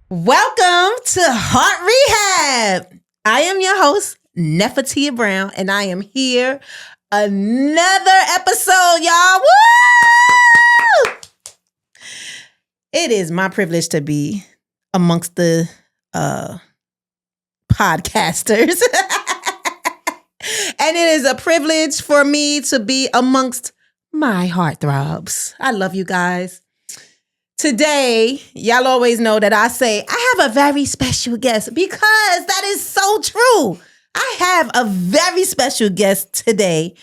Welcome to Heart Rehab. I am your host, Nephetia Brown, and I am here another episode, y'all. Woo! It is my privilege to be amongst the podcasters. And it is a privilege for me to be amongst my heartthrobs. I love you guys. Today, y'all always know that I say I have a very special guest because that is so true. I have a very special guest today.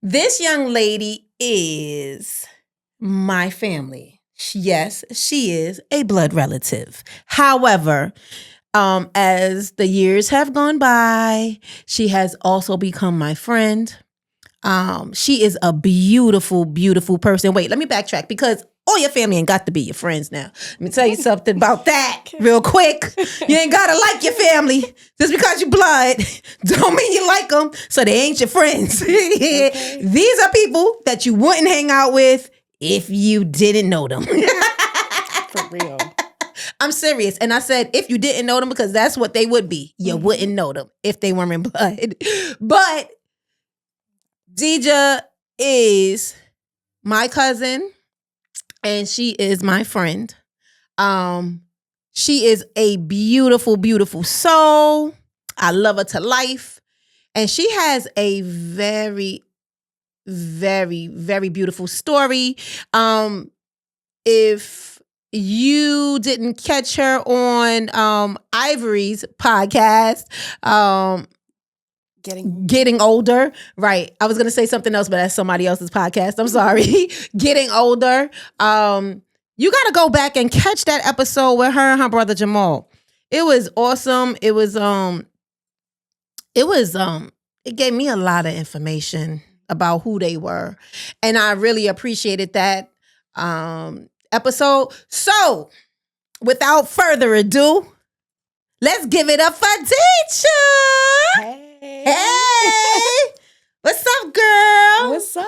This young lady is my family. Yes, she is a blood relative. However, as the years have gone by, she has also become my friend. She is a beautiful, beautiful person. Wait, let me backtrack because all your family ain't got to be your friends now. Let me tell you something about that real quick. You ain't got to like your family. Just because you blood don't mean you like them, so they ain't your friends. Okay. These are people that you wouldn't hang out with if you didn't know them. For real. I'm serious. And I said, if you didn't know them, because that's what they would be. You wouldn't know them if they weren't in blood. But DeJah is my cousin and she is my friend. She is a beautiful, beautiful soul. I love her to life. And she has a very, very, very beautiful story. If you didn't catch her on Ivory's podcast, Getting older. Right. I was going to say something else, but that's somebody else's podcast. I'm sorry. Getting older. You got to go back and catch that episode with her and her brother Jamal. It was awesome. It gave me a lot of information about who they were. And I really appreciated that episode. So without further ado, let's give it up for DeJah. Hey, what's up, girl? What's up?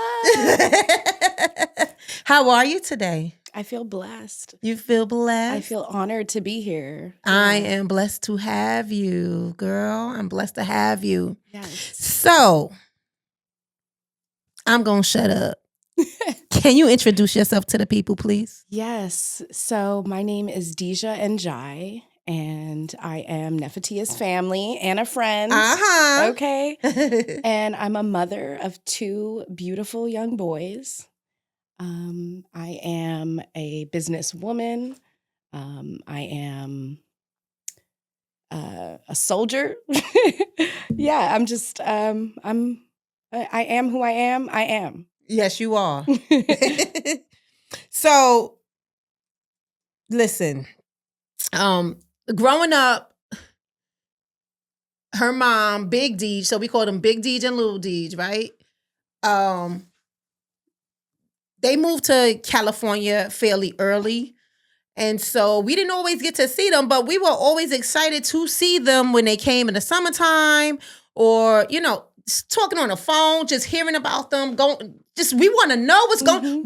How are you today? I feel blessed. You feel blessed? I feel honored to be here. I am blessed to have you, girl. I'm blessed to have you. Yes. So, I'm going to shut up. Can you introduce yourself to the people, please? Yes. So, my name is DeJah Ndiaye. And I am Nephetia's family and a friend. Uh-huh. Okay. And I'm a mother of two beautiful young boys. I am a businesswoman. I am a soldier. Yeah, I'm just I am who I am. I am. Yes, you are. So, listen. Growing up, her mom, Big DeJah, so we call them Big DeJah and Little DeJah, right? They moved to California fairly early. And so we didn't always get to see them, but we were always excited to see them when they came in the summertime or, talking on the phone, just hearing about them. We want to know what's going on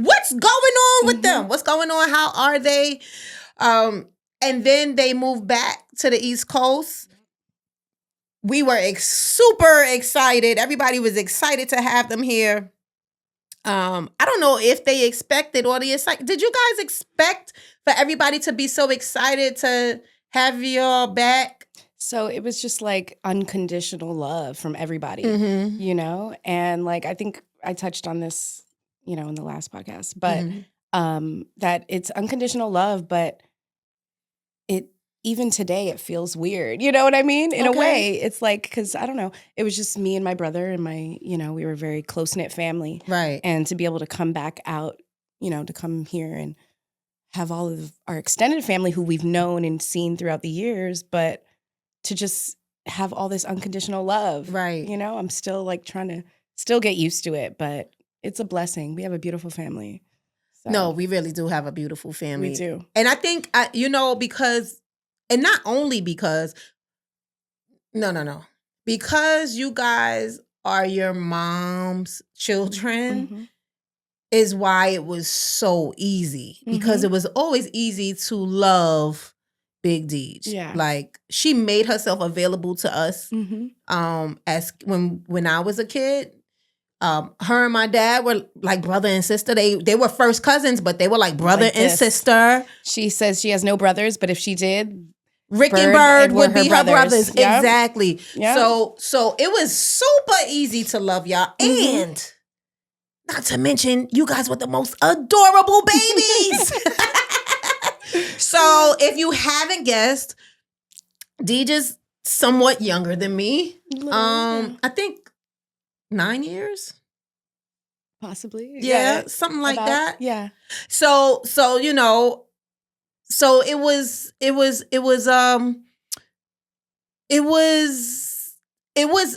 with them. What's going on? How are they? And then they moved back to the East Coast. We were super excited. Everybody was excited to have them here. I don't know if they expected or the excitement. Did you guys expect for everybody to be so excited to have y'all back? So it was just like unconditional love from everybody, And like I think I touched on this, in the last podcast, but that it's unconditional love, but even today, it feels weird. You know what I mean? In a way, it's like, because I don't know, it was just me and my brother and we were a very close-knit family. Right. And to be able to come back out, to come here and have all of our extended family who we've known and seen throughout the years, but to just have all this unconditional love. Right. I'm still like trying to still get used to it, but it's a blessing. We have a beautiful family. So. No, we really do have a beautiful family. We do. And I think, because... And not only because, because you guys are your mom's children, is why it was so easy, because it was always easy to love Big DeJah. Yeah. Like, she made herself available to us. As when I was a kid, her and my dad were like brother and sister. They were first cousins, but they were like brother Like and this. sister. She says she has no brothers, but if she did, Rick and Bird would be her brothers. Yep. Exactly. Yep. So it was super easy to love y'all. And not to mention, you guys were the most adorable babies. So if you haven't guessed, DeJah's somewhat younger than me. I think 9 years. Possibly. Yeah, something like that. Yeah. So you know, so it was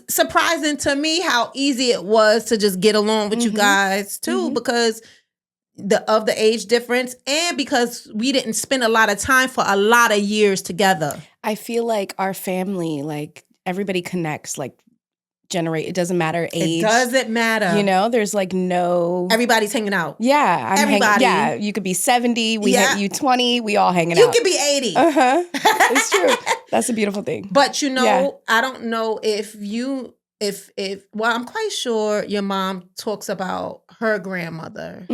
surprising to me how easy it was to just get along with you guys too, because of the age difference, and because we didn't spend a lot of time for a lot of years together. I feel like our family, like everybody connects, like it doesn't matter age. It doesn't matter. You know, there's like no. Everybody's hanging out. Yeah. Everybody. Yeah. You could be 70, you 20, we all hanging out. You could be 80. It's true. That's a beautiful thing. But you know, I don't know if well, I'm quite sure your mom talks about her grandmother.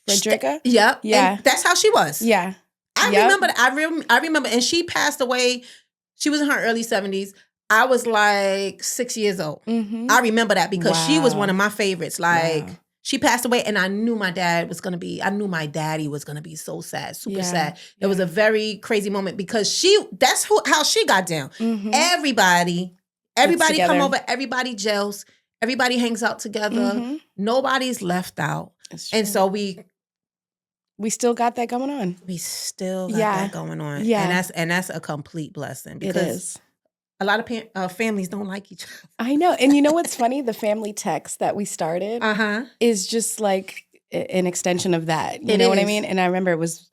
Frederica? Yep. Yeah. And that's how she was. Yeah. I remember that. I remember, and she passed away. She was in her early 70s. I was like 6 years old. I remember that because she was one of my favorites. Like, she passed away, and I knew my daddy was going to be so sad, super sad. It was a very crazy moment because that's how she got down. Everybody come over, everybody gels, everybody hangs out together. Nobody's left out. And so we still got that going on. We still got that going on. Yeah. And that's a complete blessing, because it is. A lot of families don't like each other. I know. And you know what's funny? The family text that we started is just like an extension of that. You know what I mean? And I remember it was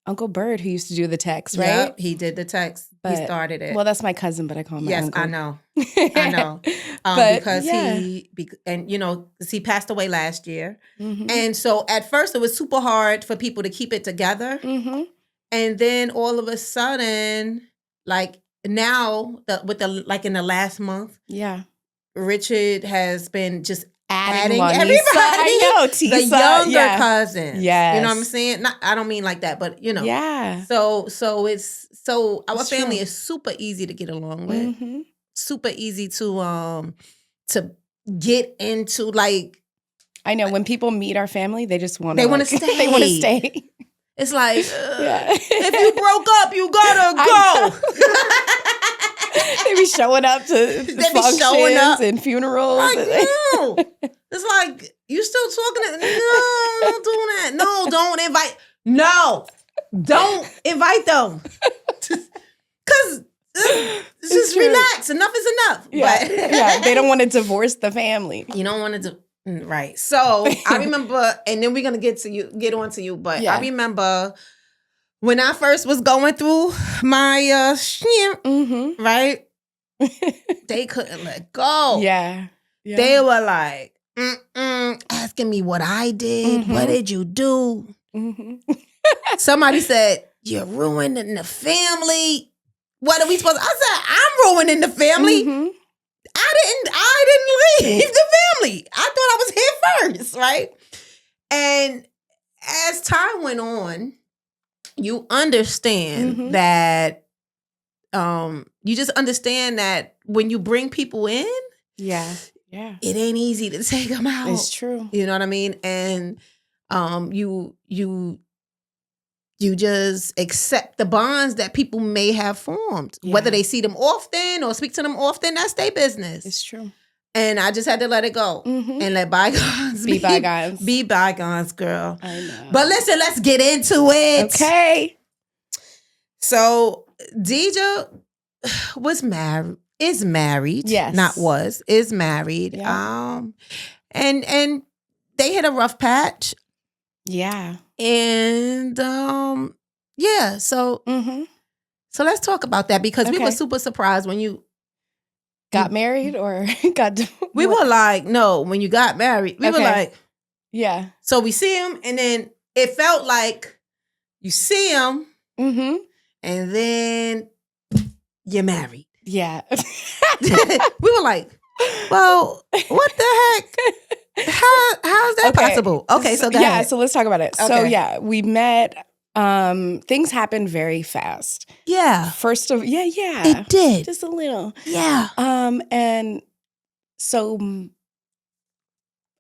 Uncle Bird who used to do the text, right? Yep, he did the text. He started it. Well, that's my cousin, but I call him my uncle. Yes, I know. I know. Because he passed away last year. And so at first it was super hard for people to keep it together. And then all of a sudden, like, now, in the last month, Richard has been just adding everybody. I know, Tisa. The younger cousins. Yes. You know what I'm saying? I don't mean like that, but you know. Yeah. So our family is super easy to get along with. Super easy to get into, like. I know, when people meet our family, they just want to. They want to stay. They want to stay. It's like, if you broke up, you gotta go. They be showing up to functions and funerals. Like, no. It's like, you still talking to, no, don't do that. No, don't invite. No, don't invite them. Because just relax. Enough is enough. Yeah, they don't want to divorce the family. You don't want to right. So I remember, and then we're gonna get on to you. But I remember when I first was going through my right, they couldn't let go. Yeah. They were like asking me what I did. What did you do? Somebody said, "You're ruining the family." What are we supposed to? I said, "I'm ruining the family." I didn't leave the family. I thought I was here first, right? And as time went on, you understand that you just understand that when you bring people in, it ain't easy to take them out. It's true. You know what I mean? And you just accept the bonds that people may have formed. Whether they see them often or speak to them often, that's their business. It's true. And I just had to let it go and let bygones be bygones. Be bygones, girl. I know. But listen, let's get into it. Okay. So DeJah is married. Yes. Is married. Yeah. And they hit a rough patch. Yeah. And so let's talk about that, because we were super surprised when you got married or got divorced. We were like, no, when you got married, we were like, Yeah. So we see him, and then it felt like you see him, Mm-hmm. and then you're married. Yeah. We were like, well, what the heck? How's that possible? Okay, so go ahead. So let's talk about it. So Okay. yeah, we met. Things happened very fast. Yeah. It did. Just a little. Yeah. And so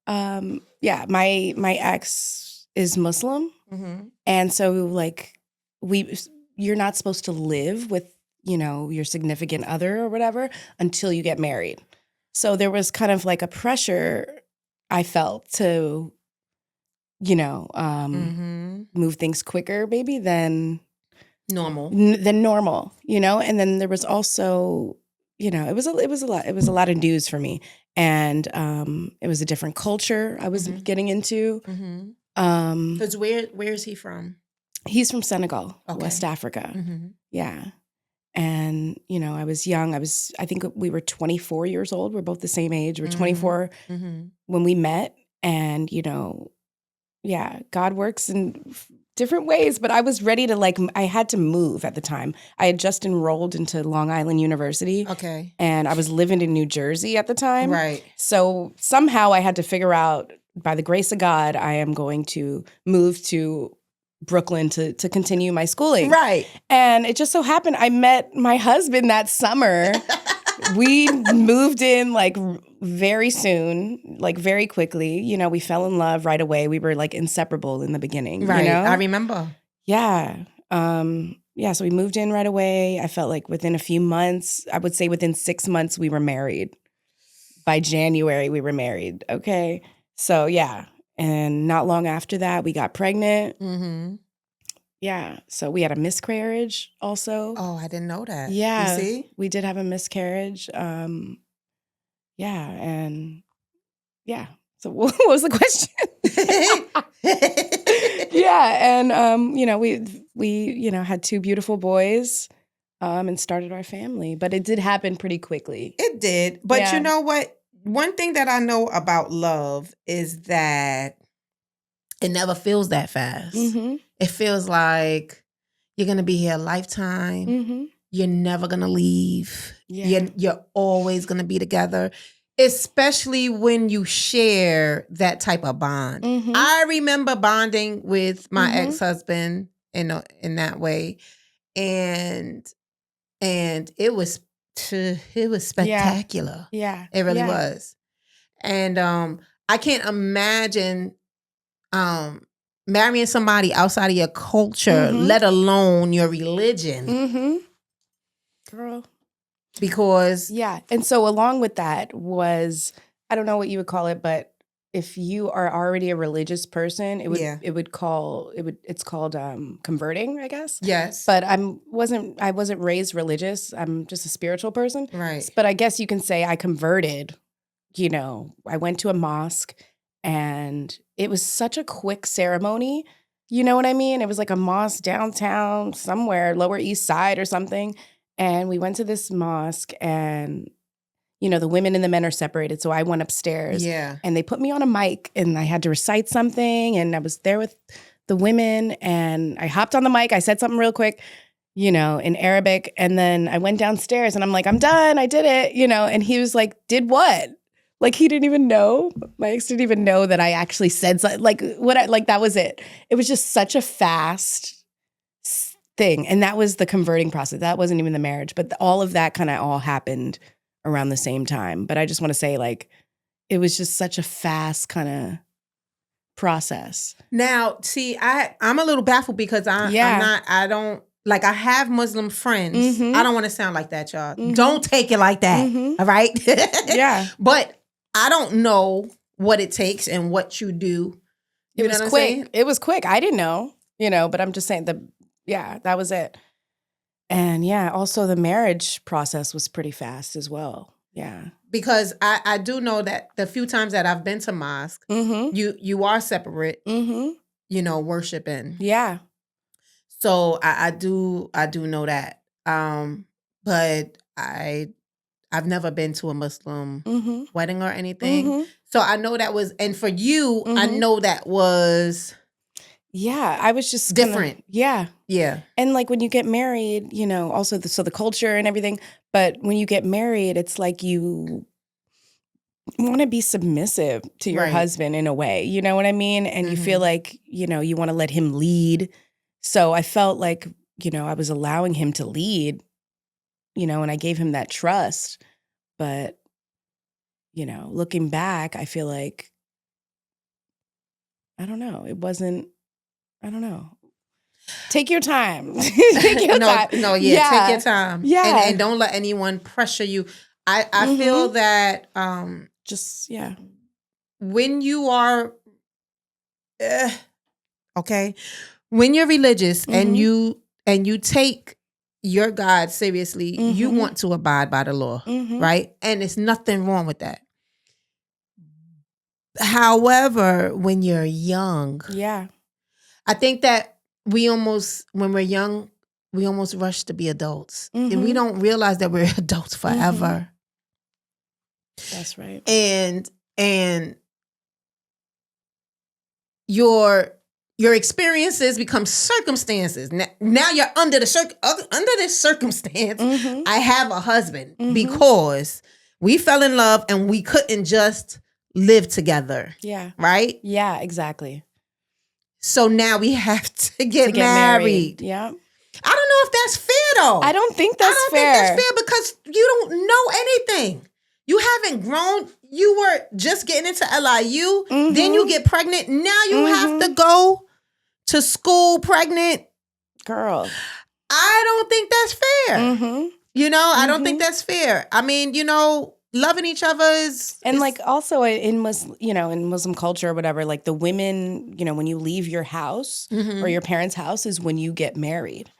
my ex is Muslim. Mm-hmm. And so like you're not supposed to live with, your significant other or whatever until you get married. So there was kind of like a pressure I felt to, move things quicker maybe than normal. And then there was also, it was a lot of news for me. And it was a different culture I was getting into. Mm-hmm. Because where is he from? He's from Senegal, Okay. West Africa. Mm-hmm. Yeah. And, I was young. I think we were 24 years old. We're both the same age. We're 24 when we met. And, God works in different ways, but I was ready to I had to move at the time. I had just enrolled into Long Island University. Okay. And I was living in New Jersey at the time. Right. So somehow I had to figure out, by the grace of God, I am going to move to Brooklyn to continue my schooling. Right. And it just so happened I met my husband that summer. We moved in very soon, very quickly. We fell in love right away. We were inseparable in the beginning. Right. I remember. Yeah. So we moved in right away. I felt like within a few months, I would say within 6 months, we were married. By January, we were married. Okay. So yeah. And not long after that, we got pregnant. Mm-hmm. Yeah. So we had a miscarriage also. Oh, I didn't know that. Yeah. You see? We did have a miscarriage. And yeah. So what was the question? Yeah. And, we had 2 beautiful boys and started our family. But it did happen pretty quickly. It did. But you know what? One thing that I know about love is that it never feels that fast. Mm-hmm. It feels like you're going to be here a lifetime. Mm-hmm. You're never going to leave. Yeah. You're always going to be together, especially when you share that type of bond. Mm-hmm. I remember bonding with my ex-husband in that way. And it was spectacular. Yeah. It really was. And I can't imagine marrying somebody outside of your culture, let alone your religion. Mm-hmm. Girl. Because yeah. And so along with that was, I don't know what you would call it, but if you are already a religious person, it's called converting, I guess. Yes. But I wasn't raised religious. I'm just a spiritual person. Right. But I guess you can say I converted. I went to a mosque and it was such a quick ceremony. You know what I mean? It was like a mosque downtown somewhere, Lower East Side or something. And we went to this mosque and the women and the men are separated. So I went upstairs. Yeah. And they put me on a mic and I had to recite something. And I was there with the women and I hopped on the mic. I said something real quick, in Arabic. And then I went downstairs and I'm like, I'm done. I did it, And he was like, did what? He didn't even know. My ex didn't even know that I actually said something. That was it. It was just such a fast thing. And that was the converting process. That wasn't even the marriage. But all of that kind of all happened around the same time. But I just want to say, it was just such a fast kind of process. Now, see, I'm a little baffled because I have Muslim friends. Mm-hmm. I don't want to sound like that, y'all. Mm-hmm. Don't take it like that. Mm-hmm. All right? Yeah. But I don't know what it takes and what you do. It was quick. It was quick. I didn't know, but I'm just saying that was it. And also the marriage process was pretty fast as well. Yeah. Because I do know that the few times that I've been to mosque, you are separate, worshiping. Yeah. So I do know that. But I I've never been to a Muslim Mm-hmm. wedding or anything. Mm-hmm. So I know that was, and for you, I Mm-hmm. know that was Yeah, I was just different. Yeah. Yeah. And like when you get married, you know, also the culture and everything. But when you get married, it's like you want to be submissive to your Right. husband in a way. You know what I mean? And you feel like, you know, you want to let him lead. So I felt like, you know, I was allowing him to lead, you know, and I gave him that trust. But, you know, looking back, I feel like, I don't know, it wasn't, I don't know. Take your time. Take your time. No, Yeah. take your time. Yeah. And don't let anyone pressure you. I Mhm. feel that Just, yeah. when you are okay, when you're religious and you take your God seriously, you want to abide by the law, right? And there's nothing wrong with that. However, when you're young, Yeah. I think that when we're young, we almost rush to be adults. And we don't realize that we're adults forever. That's right. And your experiences become circumstances. Now you're under this circumstance. I have a husband because we fell in love and we couldn't just live together. Yeah. Right? Yeah, exactly. So now we have to get married. Yeah. I don't know if that's fair though. I don't think that's fair. I don't think that's fair because you don't know anything. You haven't grown. You were just getting into LIU. Then you get pregnant. Now you have to go to school pregnant. Girl. I don't think that's fair. You know, I don't think that's fair. I mean, you know, loving each other is... And like also in Muslim culture or whatever, like the women, you know, when you leave your house or your parents' house is when you get married.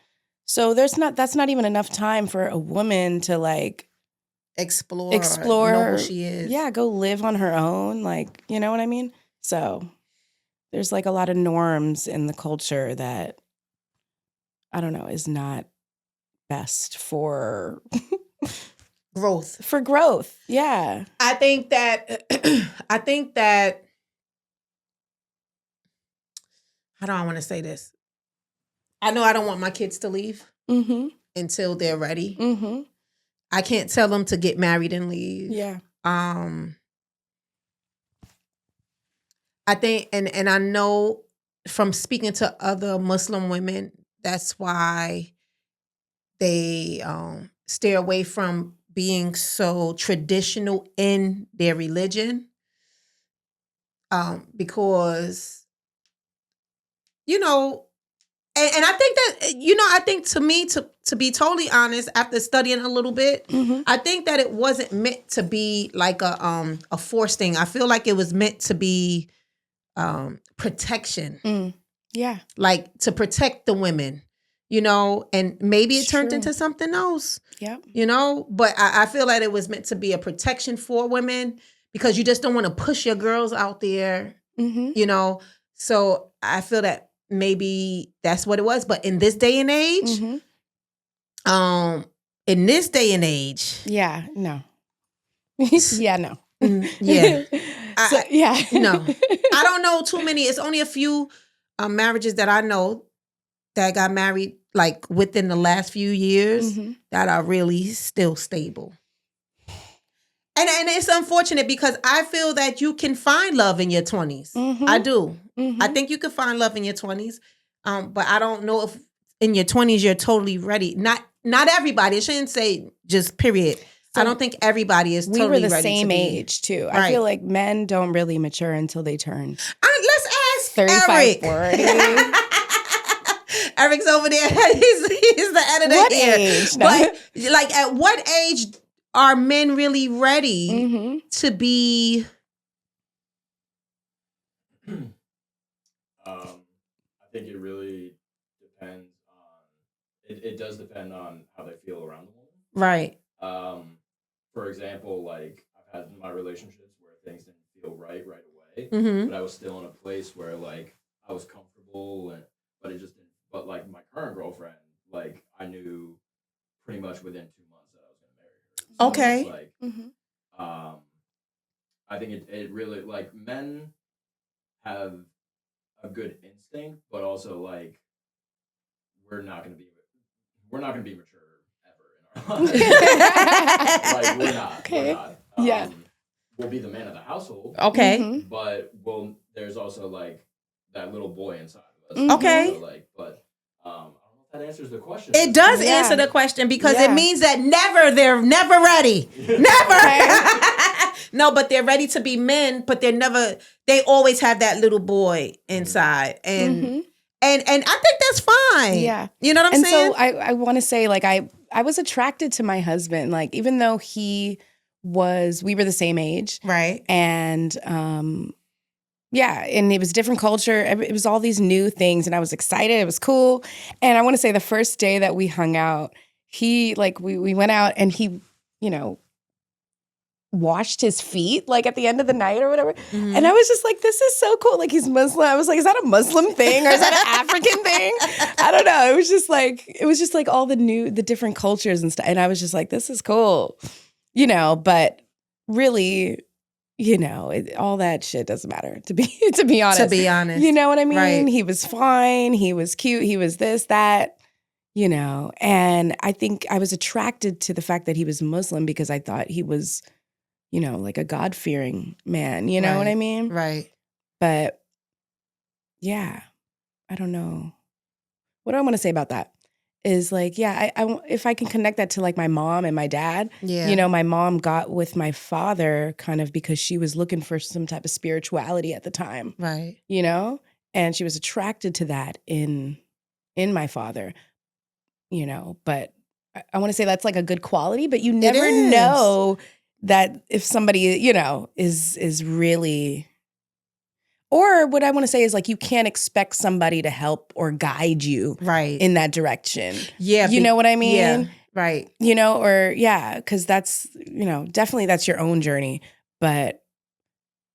So that's not even enough time for a woman to like explore, know who she is. Yeah, go live on her own, like, you know what I mean? So there's like a lot of norms in the culture that I don't know is not best for growth. For growth. Yeah. I think that how do I want to say this? I know I don't want my kids to leave until they're ready. I can't tell them to get married and leave. Yeah. I think, and I know from speaking to other Muslim women, that's why they stay away from being so traditional in their religion. Because, you know, and I think that, you know, I think to me, to be totally honest, after studying a little bit, I think that it wasn't meant to be like a forced thing. I feel like it was meant to be protection. Yeah. Like to protect the women, you know, and maybe it turned into something else. Yeah. You know, but I feel like it was meant to be a protection for women because you just don't want to push your girls out there, you know. So I feel that maybe that's what it was. But in this day and age, yeah, no. Yeah, no. Yeah. Yeah. No. I don't know too many. It's only a few marriages that I know that got married like within the last few years that are really still stable. And it's unfortunate because I feel that you can find love in your 20s. I do. I think you can find love in your 20s. But I don't know if in your 20s you're totally ready. Not everybody. I shouldn't say just period. So I don't think everybody is totally ready. We were the same age too. Right. I feel like men don't really mature until they turn. Let's ask 35, Eric. 40. Eric's over there. He's the editor what here. Age? But like, at what age are men really ready to be? I think it really depends on. It does depend on how they feel around the woman. Right. For example, like I've had my relationships where things didn't feel right away, but I was still in a place where like I was comfortable, but it just didn't. But like my current girlfriend, like I knew pretty much within 2 months that I was going to marry her. So Okay. it's like, I think it really, like, men have a good instinct, but also like we're not gonna be mature ever in our lives. Like we're not. Yeah. We'll be the man of the household. Okay. But there's also like that little boy inside of us. Okay. So like, but I don't know if that answers the question. It does answer the question because it means that they're never ready. Never. No, but they're ready to be men, but they always have that little boy inside. And I think that's fine. Yeah. You know what I'm saying? So I want to say, like, I was attracted to my husband, like, even though we were the same age. Right. And and it was different culture. It was all these new things, and I was excited. It was cool. And I want to say the first day that we hung out, we went out and he, washed his feet like at the end of the night or whatever. And I was just like, this is so cool. Like, he's Muslim. I was like, is that a Muslim thing or is that an African thing? I don't know. It was just like all the different cultures and stuff. And I was just like, this is cool, but really, all that shit doesn't matter to be honest. To be honest. You know what I mean? Right. He was fine. He was cute. He was this, that, and I think I was attracted to the fact that he was Muslim because I thought he was, like a God-fearing man, you know what I mean? Right. But yeah, I don't know. What do I want to say about that? Is like, I if I can connect that to like my mom and my dad, my mom got with my father kind of because she was looking for some type of spirituality at the time. Right. And she was attracted to that in my father, but I want to say that's like a good quality, but you never know that if somebody, is really, or what I want to say is like, you can't expect somebody to help or guide you in that direction. Yeah. You know what I mean? Yeah. Right. Because that's, definitely that's your own journey. But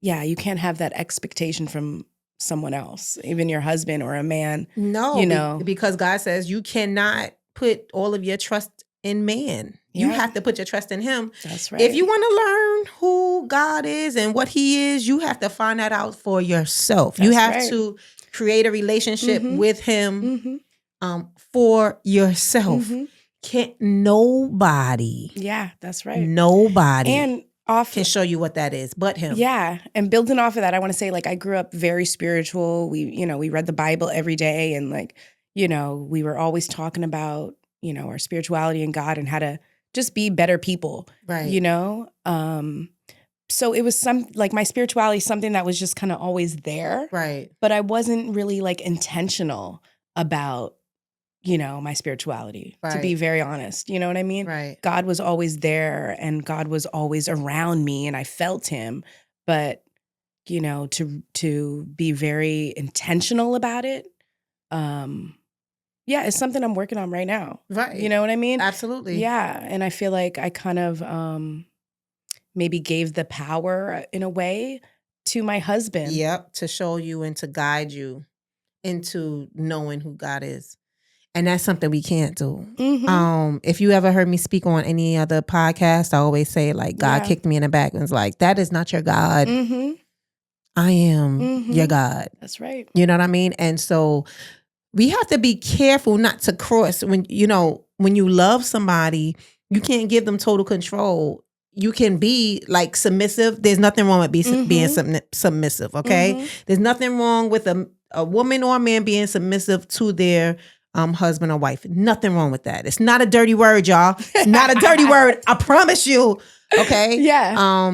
yeah, you can't have that expectation from someone else, even your husband or a man. No, because God says you cannot put all of your trust in man. You have to put your trust in him. That's right. If you want to learn who God is and what he is, you have to find that out for yourself. You have to create a relationship with him for yourself. Can't nobody. Yeah, that's right. Nobody and can show you what that is but him. Yeah. And building off of that, I want to say, like, I grew up very spiritual. We read the Bible every day, and like, we were always talking about, our spirituality and God and how to just be better people. Right. So it was my spirituality, something that was just kind of always there. Right. But I wasn't really like intentional about, my spirituality, to be very honest. You know what I mean? Right. God was always there and God was always around me and I felt him. But, to be very intentional about it, it's something I'm working on right now. Right. You know what I mean? Absolutely. Yeah. And I feel like I kind of maybe gave the power in a way to my husband. Yep. To show you and to guide you into knowing who God is. And that's something we can't do. If you ever heard me speak on any other podcast, I always say, like, God kicked me in the back and was like, that is not your God. I am your God. That's right. You know what I mean? And so we have to be careful not to cross when you love somebody, you can't give them total control. You can be like submissive. There's nothing wrong with being submissive. Okay. There's nothing wrong with a woman or a man being submissive to their husband or wife. Nothing wrong with that. It's not a dirty word, y'all. It's not a dirty word. I promise you. Okay. Yeah.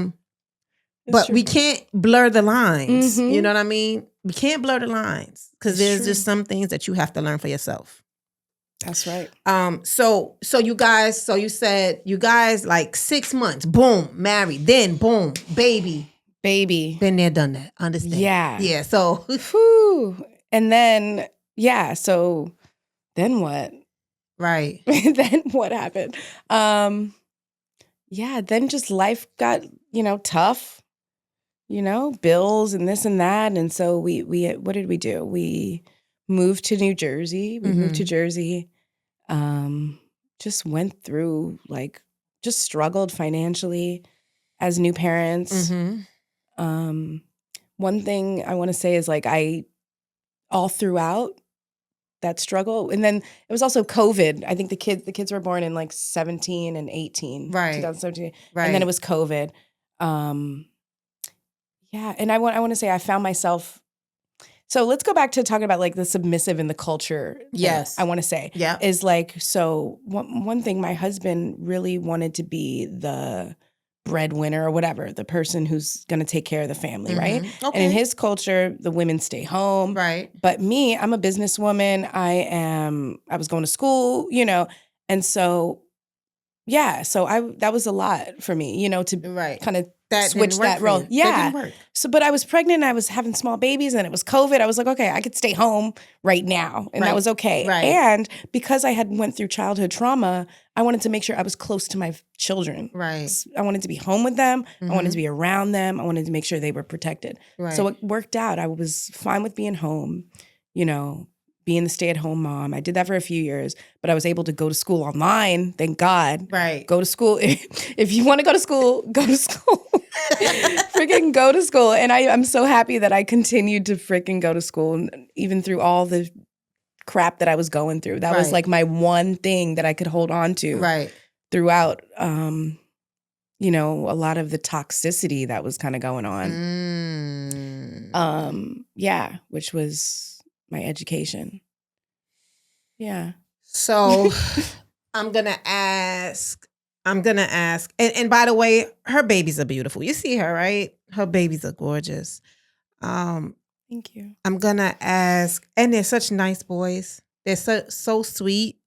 But we can't blur the lines. You know what I mean? We can't blur the lines because there's just some things that you have to learn for yourself. That's right. So you guys, you said you guys like 6 months, boom, married, then boom, baby. Been there, done that. Understand? Yeah. Yeah. So, and then so then what? Right. Then what happened? Then just life got tough. Bills and this and that. And so we what did we do? We moved to New Jersey. Just went through like just struggled financially as new parents. One thing I want to say is like all throughout that struggle, and then it was also COVID. I think the kids were born in like 17 and 18, Right. 2017, Right. and then it was COVID. And I want to say I found myself. So let's go back to talking about like the submissive in the culture. Yes. I want to say is like, so one thing, my husband really wanted to be the breadwinner or whatever, the person who's going to take care of the family, right? Okay. And in his culture, the women stay home. Right. But me, I'm a businesswoman. I was going to school, you know, and so that was a lot for me, you know, to kind of switch that role. Yeah. That didn't work. So, but I was pregnant, I was having small babies, and it was COVID. I was like, okay, I could stay home right now. And that was okay. Right. And because I had went through childhood trauma, I wanted to make sure I was close to my children. Right. I wanted to be home with them. I wanted to be around them. I wanted to make sure they were protected. Right. So it worked out. I was fine with being home, you know, being the stay-at-home mom. I did that for a few years, but I was able to go to school online, thank God. Right. Go to school. If you want to go to school, go to school. Freaking go to school. And I'm so happy that I continued to freaking go to school, even through all the crap that I was going through. That was like my one thing that I could hold on to throughout, you know, a lot of the toxicity that was kind of going on. Which was my education. Yeah. So I'm gonna ask, and by the way, her babies are beautiful. You see her, right? Her babies are gorgeous. Thank you. I'm gonna ask, and they're such nice boys. They're so sweet.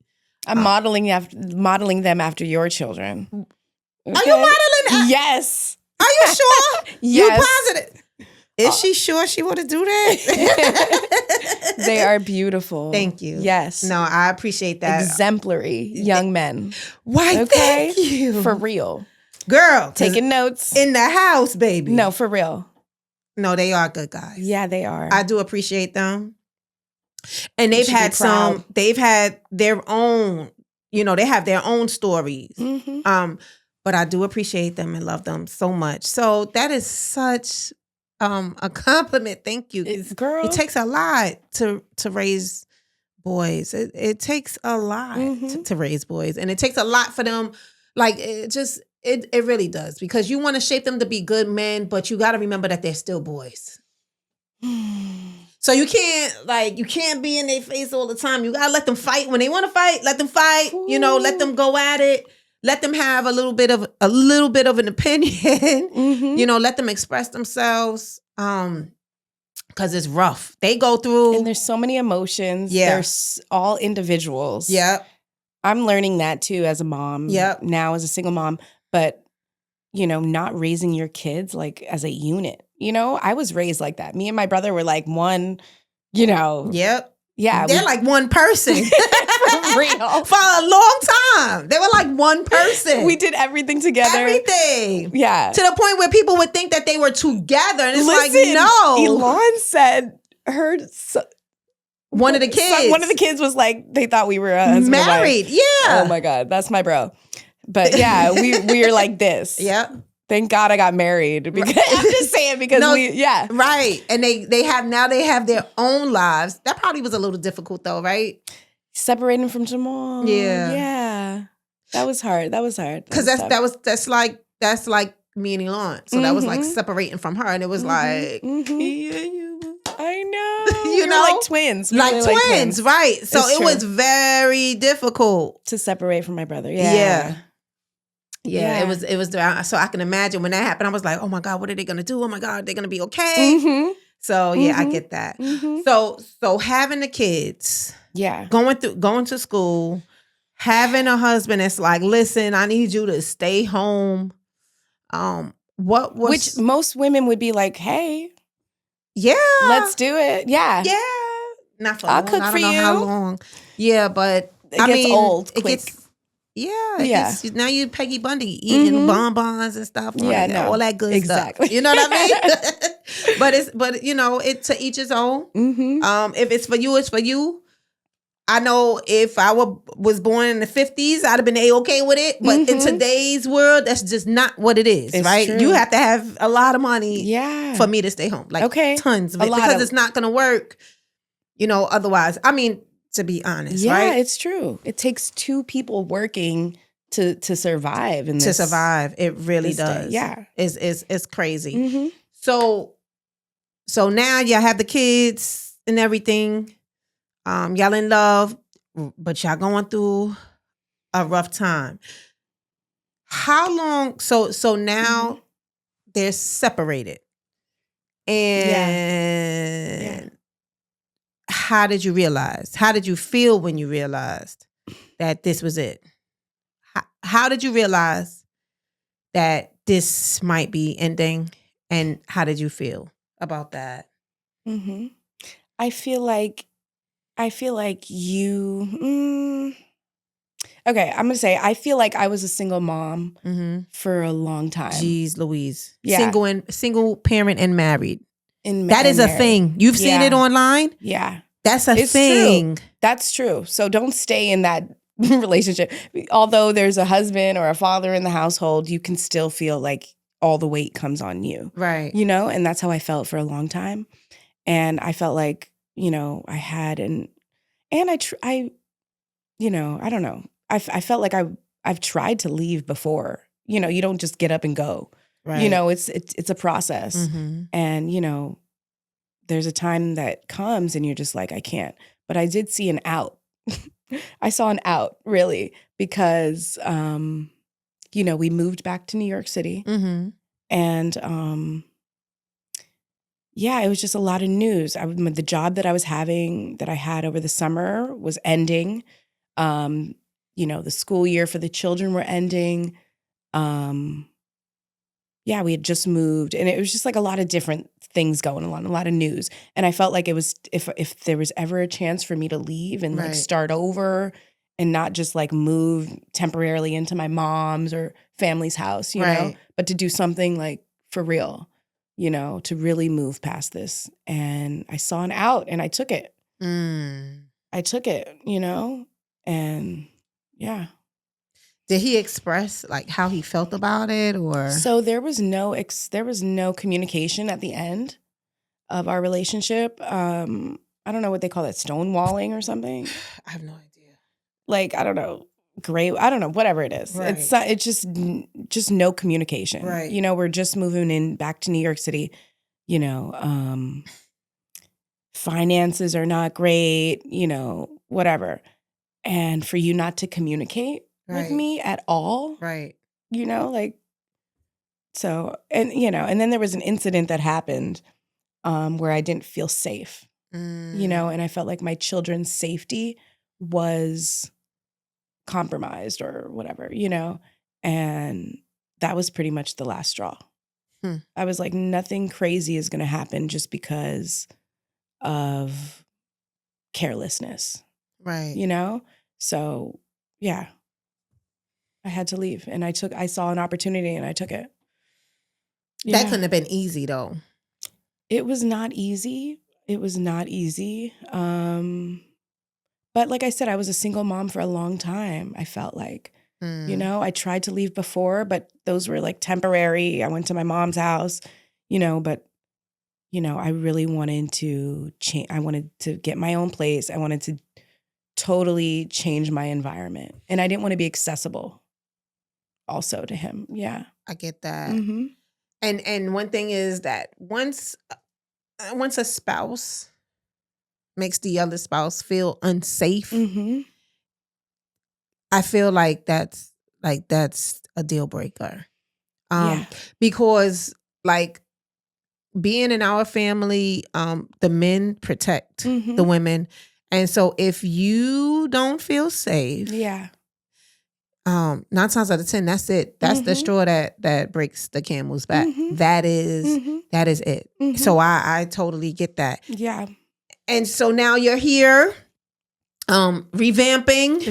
I'm modeling them after your children. Okay? Are you modeling? Yes. Are you sure? Yes. You positive? Is she sure she want to do that? They are beautiful. Thank you. Yes. No, I appreciate that. Exemplary young men. Why, okay? Thank you. For real. Girl. Taking notes. In the house, baby. No, for real. No, they are good guys. Yeah, they are. I do appreciate them. And they've had their own, you know, they have their own stories. But I do appreciate them and love them so much. So that is such a compliment. Thank you. Girl. It takes a lot to raise boys. It takes a lot to raise boys. And it takes a lot for them. Like it really does. Because you want to shape them to be good men, but you got to remember that they're still boys. So you can't be in their face all the time. You gotta let them fight when they want to fight. Let them fight. Ooh. You know, let them go at it. Let them have a little bit of an opinion. You know, let them express themselves. Because it's rough. They go through, and there's so many emotions. Yeah, they're all individuals. Yeah, I'm learning that too as a mom. Yeah, now as a single mom, but you know, not raising your kids like as a unit. You know, I was raised like that. Me and my brother were like one, you know. Yep. Yeah. They're like one person. For real. For a long time. They were like one person. We did everything together. Everything. Yeah. To the point where people would think that they were together. And it's Listen, like, no. Elon said one of the kids was like, they thought we were married. Yeah. Oh my God. That's my bro. But yeah, we are like this. Yeah. Thank God I got married. Because I'm just saying because right. And they have their own lives. That probably was a little difficult though, right? Separating from Jamal. Yeah. Yeah. That was hard. Because that's like me and Elon. So that was like separating from her. And it was like I know. You know? Like twins. Like twins, right. So it was very difficult. To separate from my brother. Yeah. Yeah, it was. So I can imagine when that happened. I was like, "Oh my God, what are they gonna do? Oh my God, they're gonna be okay." So yeah, I get that. So having the kids, going to school, having a husband that's like, "Listen, I need you to stay home." Which most women would be like, "Hey, let's do it." Yeah, not for I'll long. cook I for don't know you. how long. Yeah, but it gets old. Quick. Now you Peggy Bundy eating bonbons and stuff. All that good stuff. You know what I mean? But you know, it's to each his own. If it's for you, it's for you. I know if I was born in the 50s, I'd have been A-okay with it. But in today's world, that's just not what it is, It's right? true. You have to have a lot of money for me to stay home. Like tons of it. Because it's not going to work, otherwise. I mean, to be honest, right? Yeah, it's true. It takes two people working to survive. To survive. It really does. Day. Yeah. It's crazy. So now y'all have the kids and everything. Y'all in love, but y'all going through a rough time. How long? So now they're separated, and how did you realize? How did you feel when you realized that this was it? How did you realize that this might be ending, and how did you feel about that? I feel like you. Okay, I'm gonna say I feel like I was a single mom for a long time. Jeez Louise. Yeah. Single parent and married. That is a thing. You've seen it online? Yeah. That's a thing. True. That's true. So don't stay in that relationship. Although there's a husband or a father in the household, you can still feel like all the weight comes on you. Right. And that's how I felt for a long time. And I felt like, I had I don't know. I felt like I've tried to leave before. You don't just get up and go. Right. It's a process. And, there's a time that comes and you're just like, I can't. But I did see an out. I saw an out, really, because, we moved back to New York City. And, it was just a lot of news. The job that I was having, that I had over the summer, was ending. The school year for the children were ending. We had just moved, and it was just like a lot of different things going on, a lot of news. And I felt like it was, if there was ever a chance for me to leave and like start over and not just like move temporarily into my mom's or family's house, you know, but to do something like for real, to really move past this. And I saw an out and I took it. I took it, and yeah. Did he express like how he felt about it, or? So there was no communication at the end of our relationship. I don't know what they call it, stonewalling or something. I have no idea. Like, I don't know, I don't know, whatever it is. Right. It's just no communication. Right. We're just moving in back to New York City. Finances are not great. Whatever. And for you not to communicate with me at all. Right. So, and then there was an incident that happened where I didn't feel safe, and I felt like my children's safety was compromised or whatever, and that was pretty much the last straw. I was like, nothing crazy is going to happen just because of carelessness. Right. So yeah. I had to leave, and I saw an opportunity and I took it. That couldn't have been easy though. It was not easy. But like I said, I was a single mom for a long time. I felt like, I tried to leave before, but those were like temporary. I went to my mom's house, but I really wanted to change. I wanted to get my own place. I wanted to totally change my environment, and I didn't want to be accessible also to him. Yeah. I get that. And one thing is that once a spouse makes the other spouse feel unsafe, I feel like that's a deal breaker. Because like being in our family, the men protect the women. And so if you don't feel safe, 9 times out of 10, that's it. That's the straw that breaks the camel's back. That is it. So I totally get that. Yeah. And so now you're here, revamping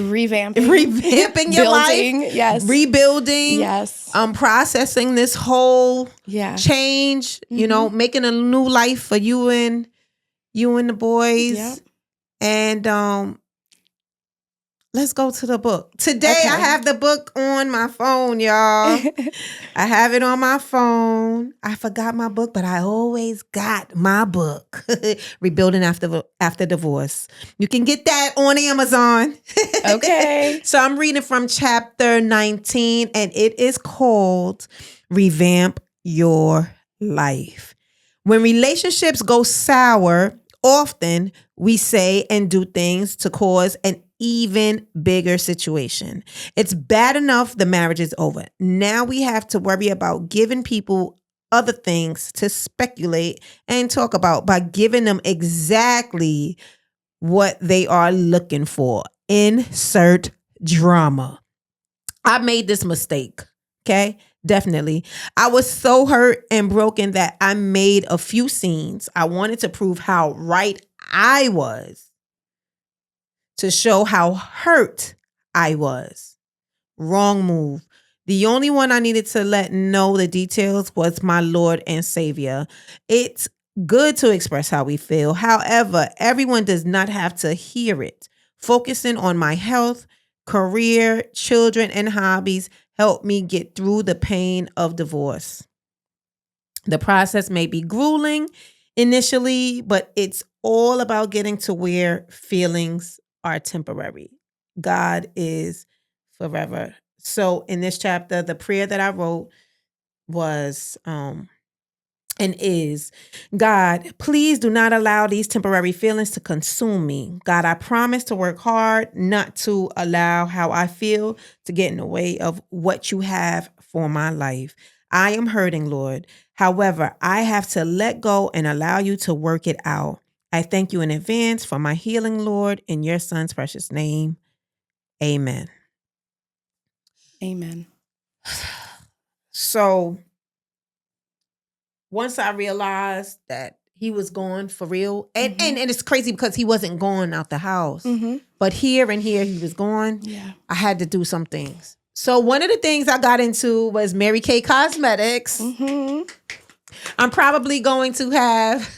your life. Yes. Rebuilding. Yes. Processing this whole change, making a new life for you and the boys. Yep. And let's go to the book. Today, Okay. I have the book on my phone, y'all. I have it on my phone. I forgot my book, but I always got my book, Rebuilding After Divorce. You can get that on Amazon. Okay. So I'm reading from chapter 19, and it is called Revamp Your Life. When relationships go sour, often we say and do things to cause an even bigger situation. It's bad enough the marriage is over. Now we have to worry about giving people other things to speculate and talk about by giving them exactly what they are looking for. Insert drama. I made this mistake. Okay. Definitely. I was so hurt and broken that I made a few scenes. I wanted to prove how right I was, to show how hurt I was. Wrong move. The only one I needed to let know the details was my Lord and Savior. It's good to express how we feel. However, everyone does not have to hear it. Focusing on my health, career, children, and hobbies helped me get through the pain of divorce. The process may be grueling initially, but it's all about getting to where feelings are temporary. God is forever. So in this chapter, the prayer that I wrote was and is, God, please do not allow these temporary feelings to consume me. God, I promise to work hard, not to allow how I feel to get in the way of what you have for my life. I am hurting, Lord. However, I have to let go and allow you to work it out. I thank you in advance for my healing, Lord, in your son's precious name. Amen. Amen. So once I realized that he was gone for real, and it's crazy because he wasn't gone out the house, but here and here he was gone. Yeah. I had to do some things. So one of the things I got into was Mary Kay Cosmetics. I'm probably going to have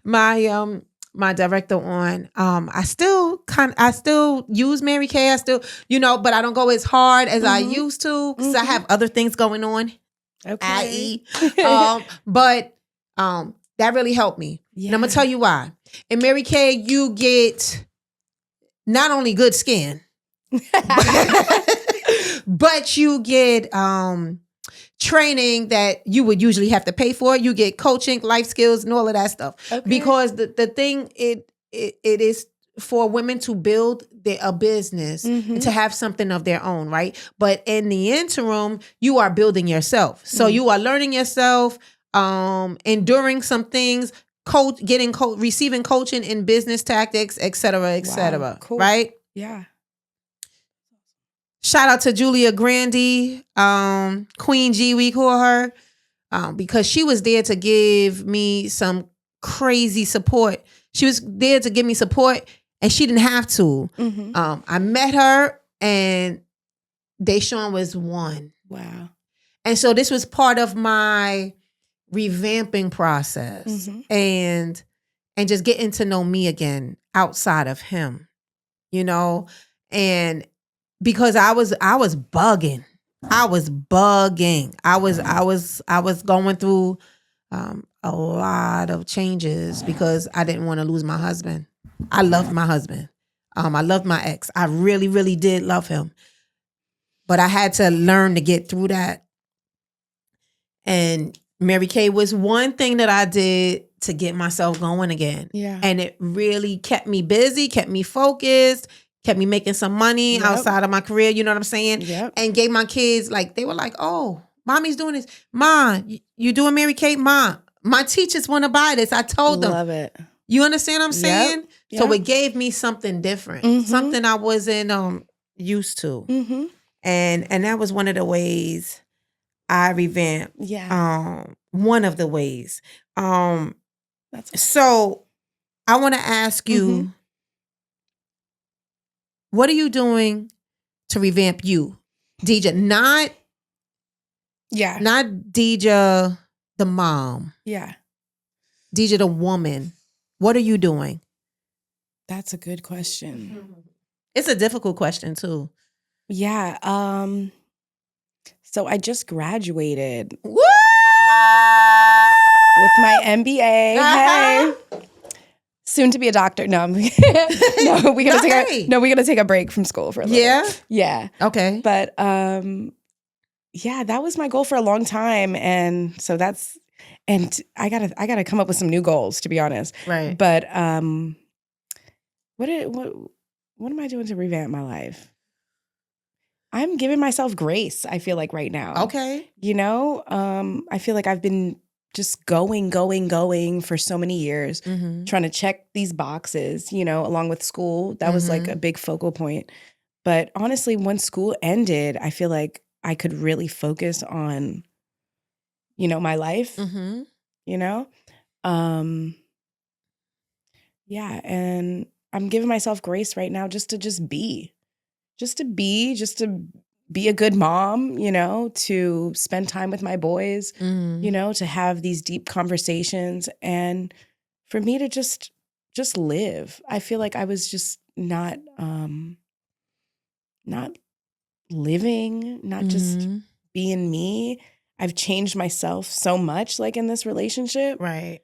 my director on. I still use Mary Kay. I still, but I don't go as hard as I used to because I have other things going on. Okay. But that really helped me. Yeah. And I'm gonna tell you why. In Mary Kay, you get not only good skin, but you get training that you would usually have to pay for. You get coaching, life skills, and all of that stuff. Okay. Because the thing it is for women to build a business and to have something of their own, right? But in the interim, you are building yourself. So you are learning yourself, enduring some things, receiving coaching in business tactics, et cetera, et cetera. Cool. Right? Yeah. Shout out to Julia Grandy, Queen G, we call her, because she was there to give me some crazy support. She was there to give me support, and she didn't have to. I met her, and Deshaun was one. Wow. And so this was part of my revamping process and just getting to know me again outside of him, and because I was bugging. I was going through a lot of changes because I didn't want to lose my husband. I loved my husband. I loved my ex. I really, really did love him. But I had to learn to get through that. And Mary Kay was one thing that I did to get myself going again. Yeah. And it really kept me busy, kept me focused, kept me making some money outside of my career, you know what I'm saying? Yep. And gave my kids, they were like, oh, mommy's doing this. Mom, you doing Mary Kay? Mom, my teachers want to buy this. I told them. Love it. You understand what I'm saying? Yep. So it gave me something different, something I wasn't used to. And that was one of the ways I revamped. Yeah. One of the ways. That's So I want to ask you, what are you doing to revamp you? DeJah, not DeJah the mom. Yeah. DeJah the woman. What are you doing? That's a good question. It's a difficult question too. Yeah. So I just graduated Woo! with my MBA. Uh-huh. Hey. Soon to be a doctor. No, we're gonna take a break from school for a little bit. Yeah. Okay. But yeah, that was my goal for a long time. And so I gotta come up with some new goals, to be honest. Right. But what am I doing to revamp my life? I'm giving myself grace, I feel like, right now. Okay. You know, I feel like I've been just going for so many years, trying to check these boxes, you know, along with school. That was like a big focal point. But honestly, once school ended, I feel like I could really focus on, you know, my life, you know? Yeah, and I'm giving myself grace right now just to be a good mom, you know, to spend time with my boys, you know, to have these deep conversations, and for me to just live. I feel like I was just not living, not just being me. I've changed myself so much, like in this relationship. Right.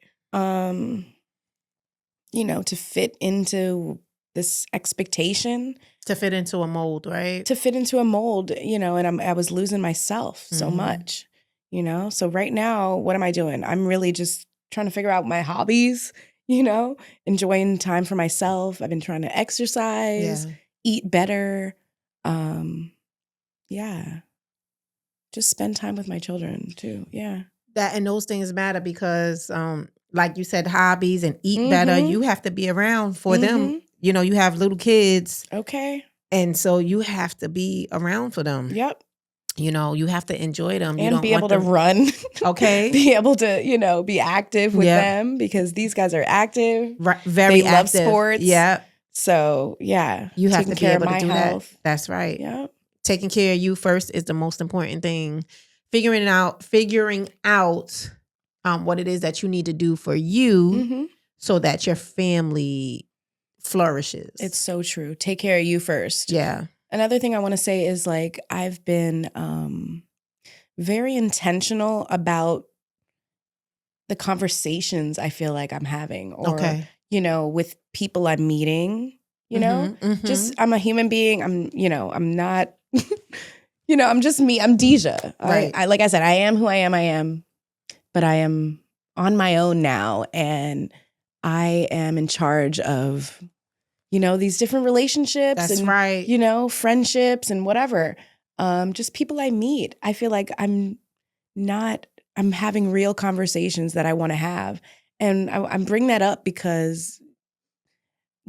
You know, to fit into this expectation. To fit into a mold, right? To fit into a mold, you know, and I was losing myself so much, you know? So right now, what am I doing? I'm really just trying to figure out my hobbies, you know, enjoying time for myself. I've been trying to exercise, eat better. Yeah. Just spend time with my children too. Yeah. That and those things matter because like you said, hobbies and eat better, you have to be around for them. You know, you have little kids. Okay. And so you have to be around for them. Yep. You know, you have to enjoy them. And you don't be able to run. Okay. Be able to, you know, be active with them because these guys are active. Right. Very they active. Love sports. Yeah. So, yeah. You have to be able to do health. that. That's right. Yeah. Taking care of you first is the most important thing. Figuring out what it is that you need to do for you so that your family flourishes. It's so true. Take care of you first. Yeah. Another thing I want to say is like I've been very intentional about the conversations I feel like I'm having or, you know, with people I'm meeting, you know, just I'm a human being. I'm not, you know, I'm just me. I'm DeJah. Right. I like I said, I am who I am, but I am on my own now. And I am in charge of, you know, these different relationships. That's and, right. you know, friendships and whatever. Just people I meet. I feel like I'm having real conversations that I want to have. And I'm bringing that up because,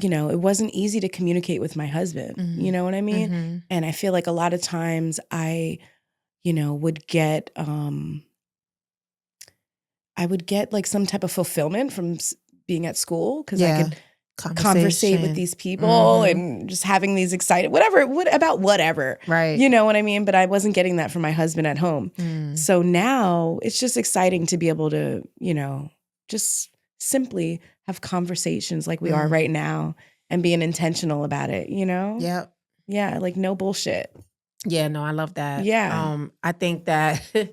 you know, it wasn't easy to communicate with my husband. You know what I mean? And I feel like a lot of times I, you know, would get like some type of fulfillment from being at school because I could conversate with these people and just having these excited about whatever. Right. You know what I mean? But I wasn't getting that from my husband at home. So now it's just exciting to be able to, you know, just simply have conversations like we are right now and being intentional about it, you know? Yep. Yeah, like no bullshit. Yeah, no, I love that. Yeah. I think that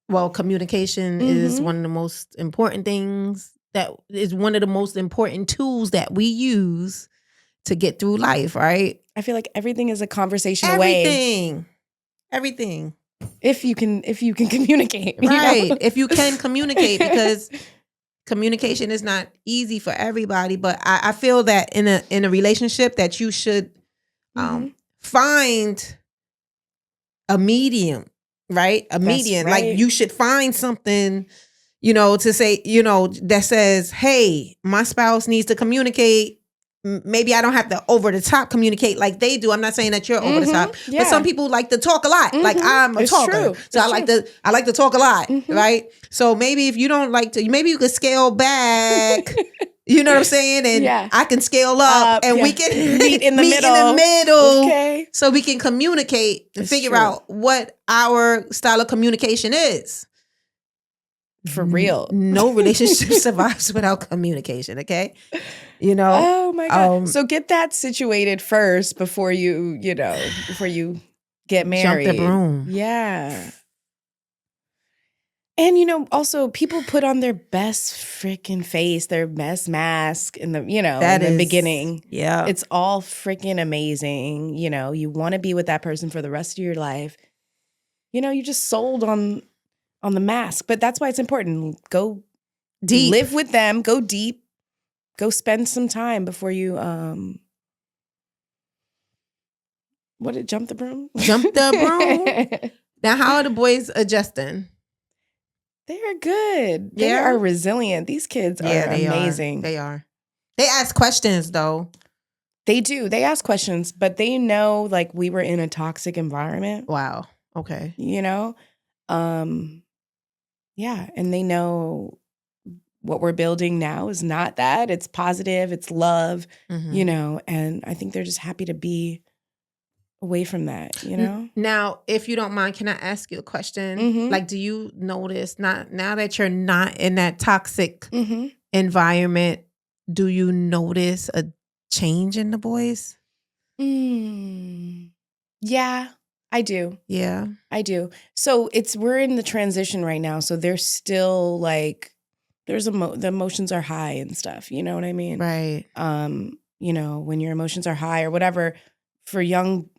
well, communication is one of the most important things. That is one of the most important tools that we use to get through life, right? I feel like everything is a conversation away. Everything. If you can communicate. Right. You know? If you can communicate, because communication is not easy for everybody. But I feel that in a relationship that you should find a medium, right? A medium. Right. Like you should find something, you know, to say, you know, that says, hey, my spouse needs to communicate. Maybe I don't have to over the top communicate like they do. I'm not saying that you're over the top, but some people like to talk a lot. Like I'm a talker. True. So I like to talk a lot, right? So maybe if you don't like to, maybe you could scale back. You know what I'm saying? And I can scale up and we can meet in the middle. Okay. So we can communicate and figure out what our style of communication is. For real. No relationship survives without communication, okay? You know? Oh my God. So get that situated first before you get married. Jump the broom. Yeah. And also people put on their best freaking face, their best mask in the, in the beginning. Yeah. It's all freaking amazing. You want to be with that person for the rest of your life. You just sold on the mask. But that's why it's important. Go deep. Live with them. Go deep. Go spend some time before you jump the broom? Jump the broom. Now, how are the boys adjusting? They are good. They are resilient. These kids are amazing. They are. They ask questions, though. They do. They ask questions, but they know, like, we were in a toxic environment. Wow. Okay. Yeah, and they know what we're building now is not that. It's positive. It's love, and I think they're just happy to be away from that, Now, if you don't mind, can I ask you a question? Mm-hmm. Like, do you notice, now that you're not in that toxic environment, do you notice a change in the boys? Yeah, I do. Yeah. I do. So we're in the transition right now. So they're still like, the emotions are high and stuff. You know what I mean? Right. When your emotions are high or whatever, for young,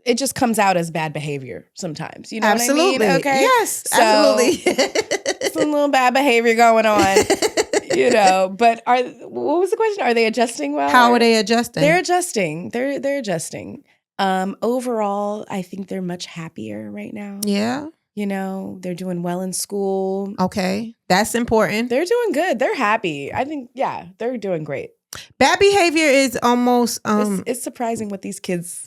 it just comes out as bad behavior sometimes. You know absolutely. what I mean? Okay. Yes, so, absolutely. Some little bad behavior going on. But what was the question? Are they adjusting well? How are they adjusting? They're adjusting. They're adjusting. Overall, I think they're much happier right now. Yeah. They're doing well in school. Okay. That's important. They're doing good. They're happy. I think, they're doing great. Bad behavior is almost it's surprising what these kids.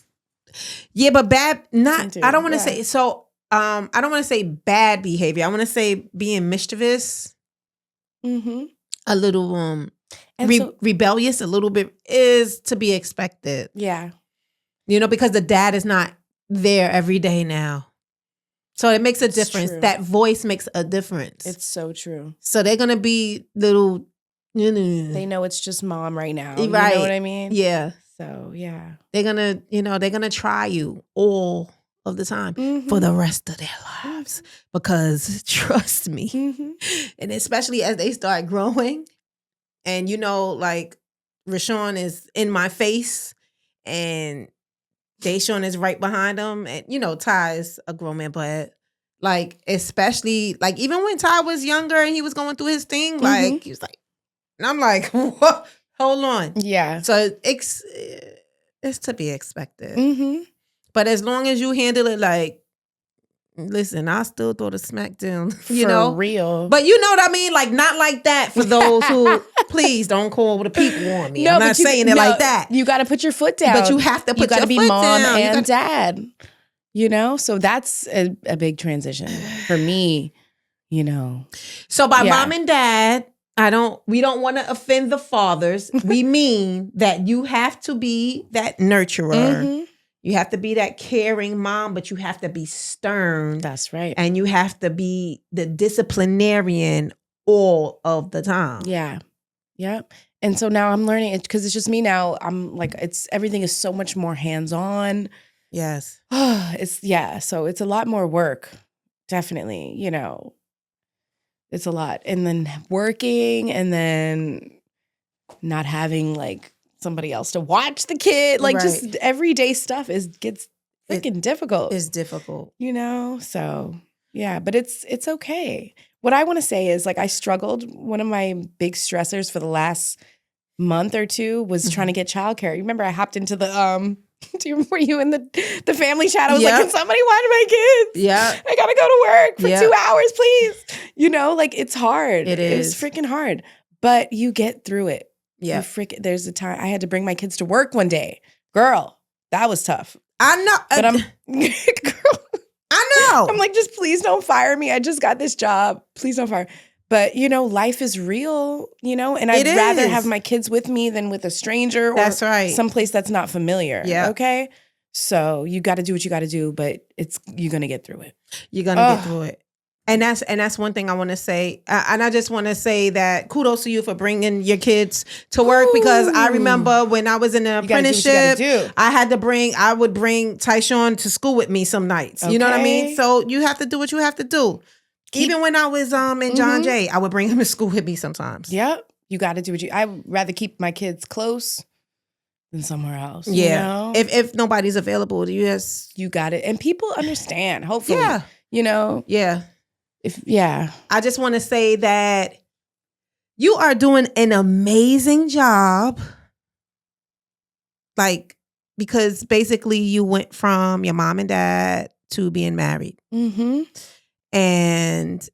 Yeah, but bad I don't want to say so I don't want to say bad behavior. I want to say being mischievous. Mm-hmm. A little rebellious a little bit is to be expected. Yeah. Because the dad is not there every day now. So it makes a difference. True. That voice makes a difference. It's so true. So they're going to be little, they know it's just mom right now. Right. You know what I mean? Yeah. So, yeah. They're going to, they're going to try you all of the time for the rest of their lives. Because trust me, and especially as they start growing and, like Rashawn is in my face and Deshaun is right behind him. And, Ty is a grown man, but like, especially like even when Ty was younger and he was going through his thing, like he was like, and I'm like, what? Hold on. Yeah. So it's to be expected. But as long as you handle it like, listen, I still throw the smack down, For real. But you know what I mean? Like, not like that for those who, please don't call with a people on me. I'm not saying it like that. You got to put your foot down. But you have to put your foot down. You got to be mom and dad. So that's a big transition for me, So by mom and dad, we don't want to offend the fathers. We mean that you have to be that nurturer. You have to be that caring mom, but you have to be stern. That's right. And you have to be the disciplinarian all of the time. Yeah. Yep. And so now I'm learning it because it's just me now. I'm like, everything is so much more hands-on. Yes. So it's a lot more work. Definitely, it's a lot. And then working and then not having like somebody else to watch the kid. Like just everyday stuff gets freaking difficult. It's difficult. So yeah, but it's okay. What I want to say is like I struggled. One of my big stressors for the last month or two was trying to get childcare. You remember I hopped into the were you in the family chat? I was like, can somebody watch my kids? Yeah. I gotta go to work for 2 hours, please. Like it's hard. It's freaking hard. But you get through it. Yeah. There's a time I had to bring my kids to work one day. Girl, that was tough. I know. But girl. I know. I'm like, just please don't fire me. I just got this job. Please don't fire. But, life is real, and I'd rather have my kids with me than with a stranger or someplace that's not familiar. Yeah. Okay? So you got to do what you got to do, but you're going to get through it. You're going to get through it. And that's one thing I want to say. And I just want to say that kudos to you for bringing your kids to work, because I remember when I was in the You gotta do what you apprenticeship, gotta do. I would bring Tyshawn to school with me some nights. You know what I mean? Okay. So you have to do what you have to do. Even when I was in John Jay, I would bring him to school with me sometimes. Yep. You got to do what I would rather keep my kids close than somewhere else. Yeah. You know? If nobody's available, you got it. And people understand, hopefully. Yeah. You know? Yeah. I just want to say that you are doing an amazing job. Like, because basically you went from your mom and dad to being married. Mm-hmm. And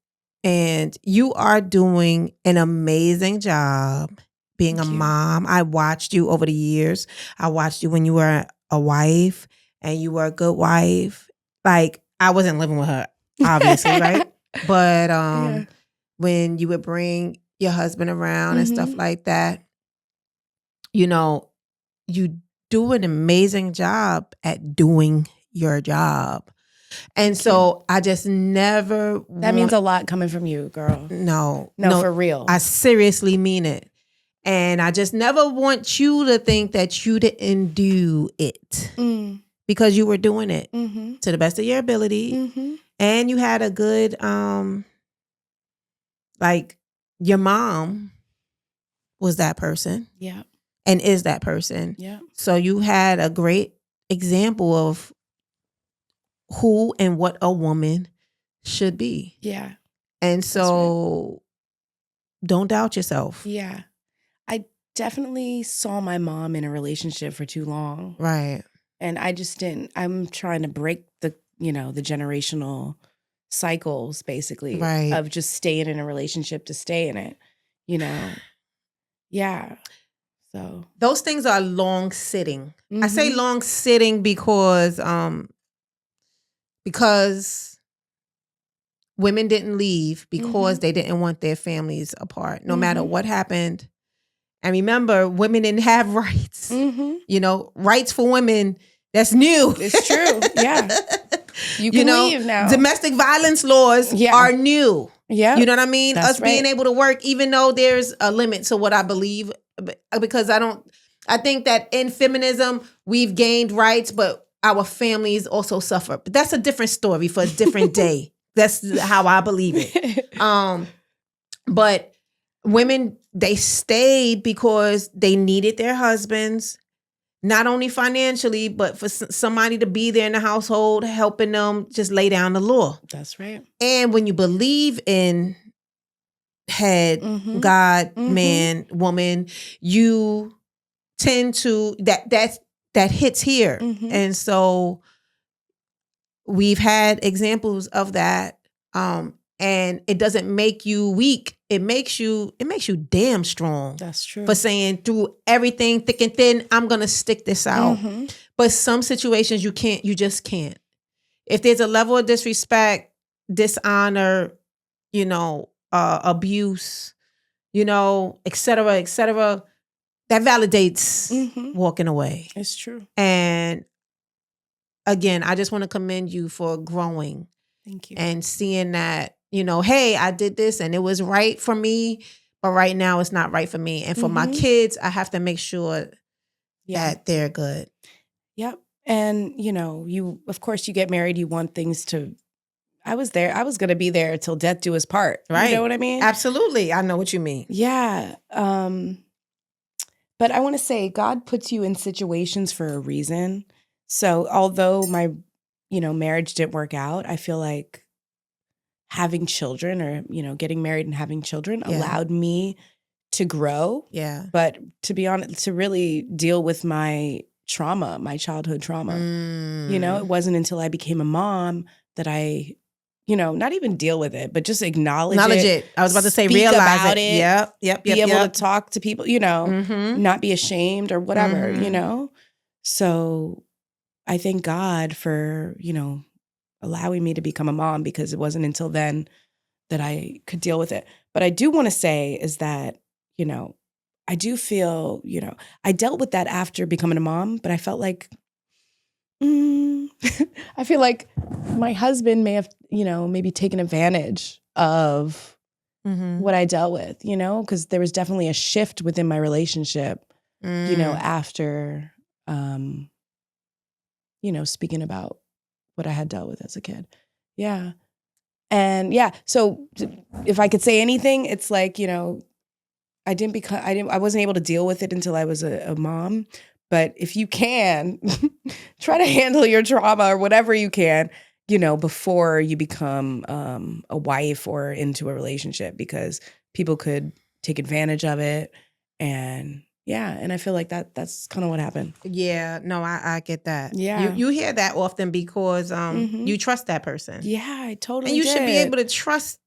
you are doing an amazing job being Thank a you. mom. I watched you over the years. I watched you when you were a wife, and you were a good wife. Like, I wasn't living with her, obviously, right? But when you would bring your husband around and stuff like that, you know, you do an amazing job at doing your job. And so I just never That means a lot coming from you, girl. No, for real. I seriously mean it. And I just never want you to think that you didn't do it, because you were doing it to the best of your ability. And you had a good, like, your mom was that person. Yeah. And is that person. Yeah. So you had a great example of who and what a woman should be. Yeah. And so don't doubt yourself. Yeah. I definitely saw my mom in a relationship for too long. Right. And I just didn't. I'm trying to break the generational cycles, basically, Right. of just staying in a relationship to stay in it, Yeah. So those things are long sitting. I say long sitting because women didn't leave because they didn't want their families apart, no matter what happened. And remember, women didn't have rights. Rights for women, that's new. It's true. Yeah. You can leave now. Domestic violence laws are new. Yeah. You know what I mean? That's Us being able to work, even though there's a limit to what I believe, because I think that in feminism, we've gained rights, but our families also suffer. But that's a different story for a different day. That's how I believe it. But women, they stayed because they needed their husbands, not only financially, but for somebody to be there in the household, helping them just lay down the law. That's right. And when you believe in head, God, man, woman, you tend to, that hits here. And so we've had examples of that. And it doesn't make you weak. It makes you damn strong. That's true. For saying through everything, thick and thin, I'm going to stick this out. But some situations you just can't. If there's a level of disrespect, dishonor, abuse, et cetera, that validates walking away. It's true. And again, I just want to commend you for growing. Thank you. And seeing that, hey, I did this and it was right for me, but right now it's not right for me. And for my kids, I have to make sure that they're good. Yep. And, of course, you get married, you want things to, I was going to be there till death do us part. Right. You know what I mean? Absolutely. I know what you mean. Yeah. But I want to say God puts you in situations for a reason. So although my, marriage didn't work out, I feel like having children or, getting married and having children allowed me to grow. Yeah. But to be honest, to really deal with my trauma, my childhood trauma. It wasn't until I became a mom that I, not even deal with it, but just acknowledge it. I was about to say realize about it. Yep. Be able to talk to people, not be ashamed or whatever, So I thank God for, allowing me to become a mom, because it wasn't until then that I could deal with it. But I do want to say is that, I do feel, I dealt with that after becoming a mom, but I felt like I feel like my husband may have, maybe taken advantage of what I dealt with, because there was definitely a shift within my relationship, after, speaking about what I had dealt with as a kid. Yeah. And yeah, so if I could say anything, it's like, I wasn't able to deal with it until I was a mom. But if you can, try to handle your trauma or whatever you can, before you become a wife or into a relationship, because people could take advantage of it. And yeah, and I feel like that's kind of what happened. Yeah, no, I get that. Yeah. You hear that often because you trust that person. Yeah, I totally And you should be did. able to trust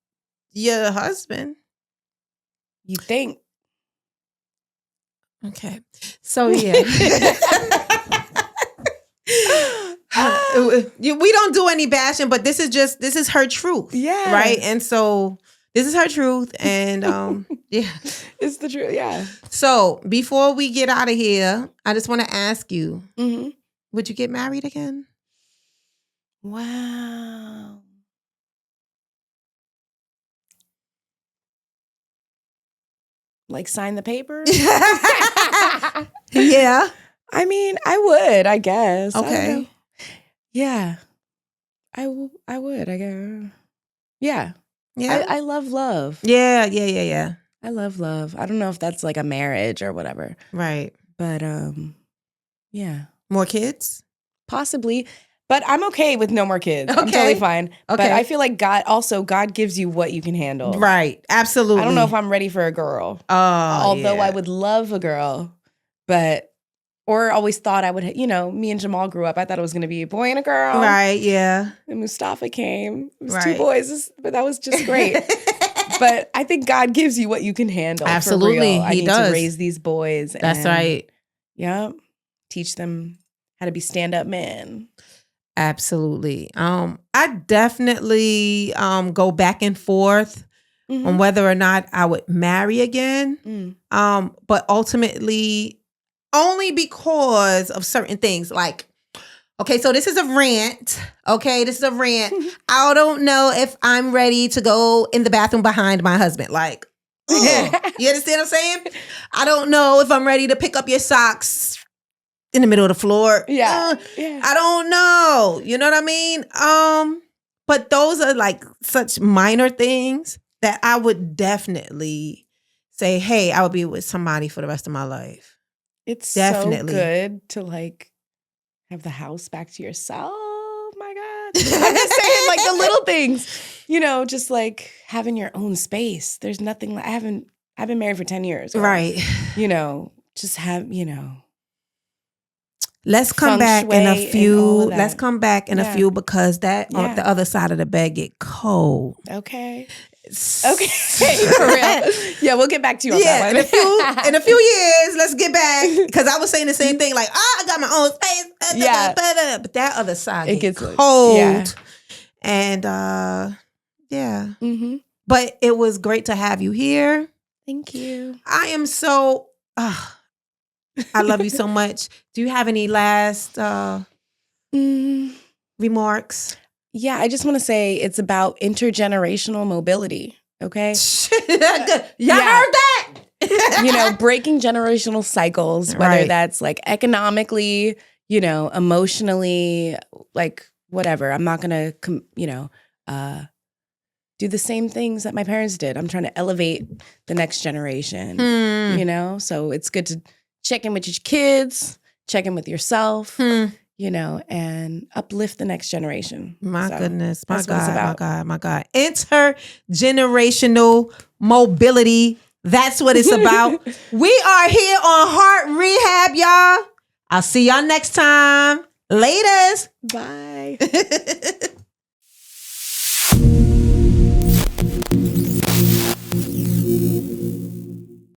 your husband. You think. Okay. So yeah. We don't do any bashing, but this is her truth. Yeah. Right? And so this is her truth. And yeah. It's the truth. Yeah. So before we get out of here, I just want to ask you, would you get married again? Wow. Like sign the paper? Yeah. I mean, I would, I guess. Okay. Yeah. I would, I guess. Yeah. Yeah. I love love. Yeah. I love love. I don't know if that's like a marriage or whatever. Right. But yeah. More kids? Possibly. But I'm okay with no more kids. I'm Okay. totally fine. Okay. But I feel like God gives you what you can handle. Right. Absolutely. I don't know if I'm ready for a girl. Although I would love a girl. Or always thought I would, me and Jamal grew up. I thought it was going to be a boy and a girl. Right, yeah. And Mustafa came. It was Right. 2 boys, but that was just great. But I think God gives you what you can handle. Absolutely, for real. I need does. to raise these boys. That's right. Yeah. Teach them how to be stand-up men. Absolutely. I definitely go back and forth on whether or not I would marry again. But ultimately, only because of certain things. Like, okay, so this is a rant. Okay, this is a rant. I don't know if I'm ready to go in the bathroom behind my husband. Like, you understand what I'm saying? I don't know if I'm ready to pick up your socks in the middle of the floor. Yeah. I don't know. You know what I mean? But those are like such minor things that I would definitely say, hey, I would be with somebody for the rest of my life. It's Definitely. so good to like have the house back to yourself. Oh my God. I'm just saying, like the little things, just like having your own space. There's nothing like I've been married for 10 years. Right. Just have, Let's come back in a few. Let's come back in a few because on the other side of the bed get cold. Okay. For real. Yeah, we'll get back to you on that one. In a few years, let's get back. Because I was saying the same thing, like, I got my own space. Yeah. But that other side It gets gets cold. Yeah. And but it was great to have you here. Thank you. I am so I love you so much. Do you have any last remarks? Yeah, I just want to say it's about intergenerational mobility. Okay. Y'all heard that? Breaking generational cycles, whether that's like economically, emotionally, like whatever. I'm not going to, do the same things that my parents did. I'm trying to elevate the next generation, So it's good to check in with your kids, check in with yourself, and uplift the next generation. My goodness. My God. Intergenerational mobility. That's what it's about. We are here on Heart Rehab, y'all. I'll see y'all next time. Laters. Bye.